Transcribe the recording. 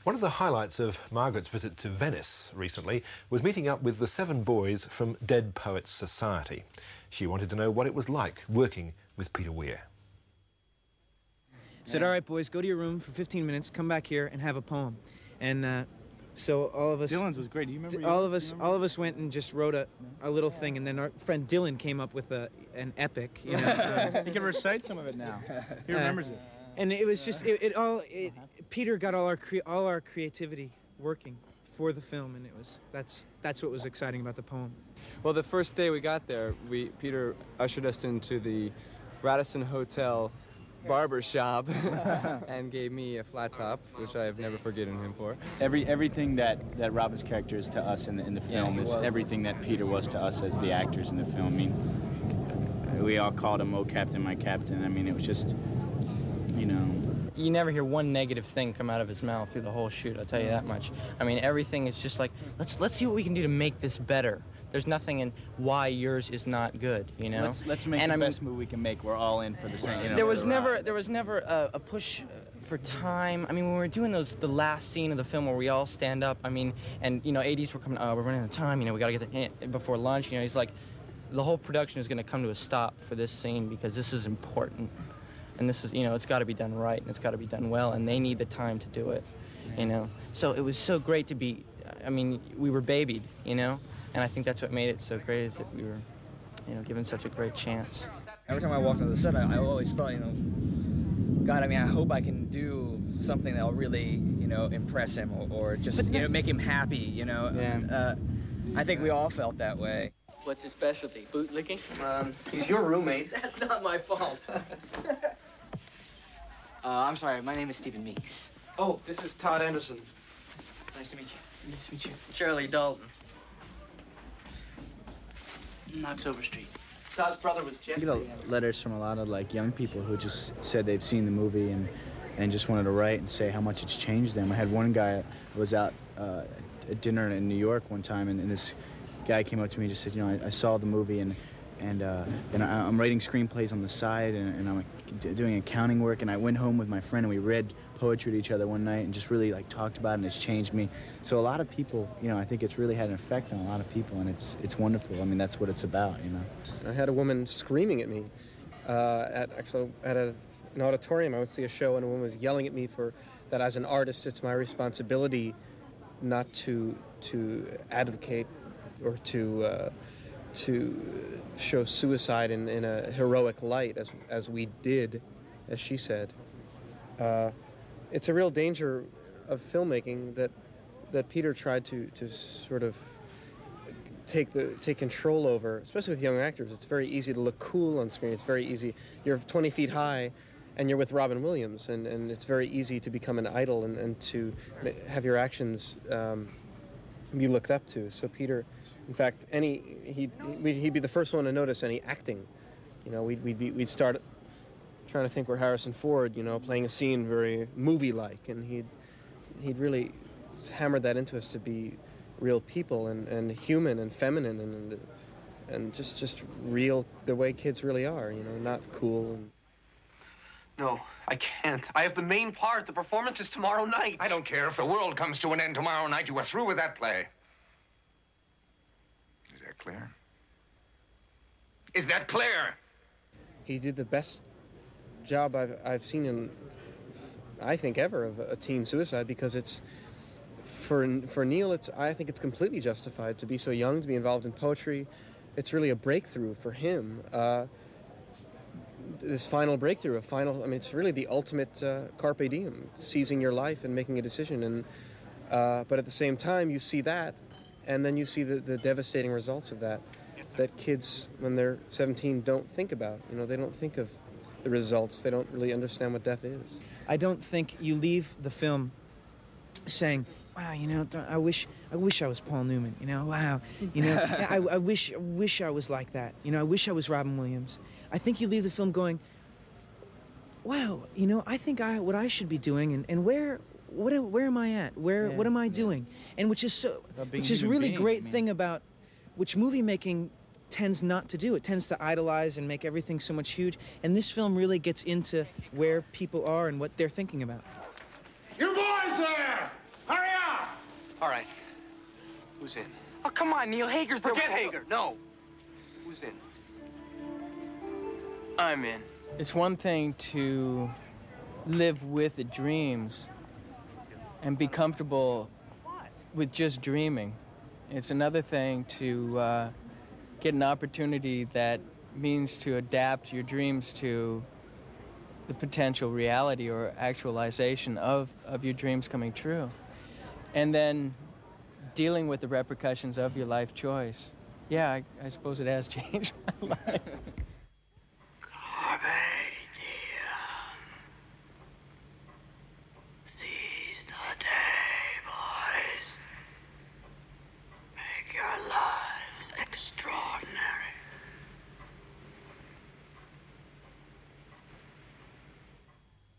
One of the highlights of Margaret's visit to Venice recently was meeting up with the 7 boys from Dead Poets Society. She wanted to know what it was like working with Peter Weir. Said, all right, boys, go to your room for 15 minutes, come back here and have a poem. And so all of us... Dylan's was great. Do you remember? All of us went and just wrote a little thing, and then our friend Dylan came up with an epic, you know. He can recite some of it now. He remembers it. And it was just, Peter got all our creativity working for the film, and that's what was exciting about the poem. Well, the first day we got there, Peter ushered us into the Radisson Hotel barber shop and gave me a flat top, which I have never forgiven him for. Everything that Robin's character is to us in the film is everything that Peter was to us as the actors in the film. I mean, we all called him, "Oh, Captain, my Captain." I mean, it was just, you know. You never hear one negative thing come out of his mouth through the whole shoot, I'll tell you that much. I mean, everything is just like, let's see what we can do to make this better. There's nothing in why yours is not good, you know? Let's make the best movie we can make. We're all in for the same, you know. There was never a push for time. I mean, when we were doing the last scene of the film where we all stand up, I mean, and, you know, ADs were coming, we're running out of time, you know, we gotta get before lunch, you know, he's like, the whole production is gonna come to a stop for this scene because this is important. And this is, you know, it's got to be done right, and it's got to be done well, and they need the time to do it, you know. So it was so great to be, I mean, we were babied, you know, and I think that's what made it so great is that we were, you know, given such a great chance. Every time I walked on the set, I always thought, you know, God, I mean, I hope I can do something that'll really, you know, impress him or just, you know, make him happy, you know. Yeah. I think we all felt that way. What's his specialty? Bootlicking? He's your roommate. That's not my fault. I'm sorry, my name is Stephen Meeks. Oh, this is Todd Anderson. Nice to meet you. Nice to meet you. Charlie Dalton. Knox Overstreet. Todd's brother was I Jeff. get letters from a lot of like young people who just said they've seen the movie and just wanted to write and say how much it's changed them. I had one guy who was out at dinner in New York one time, and this guy came up to me and just said, you know, I saw the movie and I'm writing screenplays on the side and I'm doing accounting work, and I went home with my friend and we read poetry to each other one night and just really like talked about it, and it's changed me. So a lot of people, you know, I think it's really had an effect on a lot of people, and it's wonderful. I mean, that's what it's about, you know. I had a woman screaming at me at an auditorium. I went to see a show, and a woman was yelling at me for that as an artist, it's my responsibility not to advocate or to show suicide in a heroic light as we did, as she said. It's a real danger of filmmaking that Peter tried to sort of take control over, especially with young actors. It's very easy to look cool on screen. It's very easy. You're 20 feet high and you're with Robin Williams, and it's very easy to become an idol and to have your actions be looked up to. So Peter, in fact, he'd be the first one to notice any acting. You know, we'd start trying to think we're Harrison Ford, you know, playing a scene very movie-like, and he'd really hammered that into us to be real people and human and feminine and just real the way kids really are, you know, not cool. And No, I can't. I have the main part. The performance is tomorrow night. I don't care if the world comes to an end tomorrow night. You are through with that play. Is that clear? Is that clear? He did the best job I've seen in, I think, ever of a teen suicide, because it's for Neil. I think it's completely justified to be so young, to be involved in poetry. It's really a breakthrough for him. This final breakthrough, I mean, it's really the ultimate carpe diem, seizing your life and making a decision. And but at the same time, you see that, and then you see the devastating results of that kids, when they're 17, don't think about. You know, they don't think of the results. They don't really understand what death is. I don't think you leave the film saying, wow, you know, I wish I was Paul Newman, you know, wow, you know, yeah, I wish I was like that, you know, I wish I was Robin Williams. I think you leave the film going, wow, you know, I think what I should be doing, and where am I at? What am I doing? And which is really great thing about which movie making tends not to do. It tends to idolize and make everything so much huge. And this film really gets into where people are and what they're thinking about. You boys there! All right. Who's in? Oh, come on, Neil. Hager's there. Forget Hager. No. Who's in? I'm in. It's one thing to live with the dreams and be comfortable with just dreaming. It's another thing to get an opportunity that means to adapt your dreams to the potential reality or actualization of your dreams coming true. And then dealing with the repercussions of your life choice. Yeah, I suppose it has changed my life.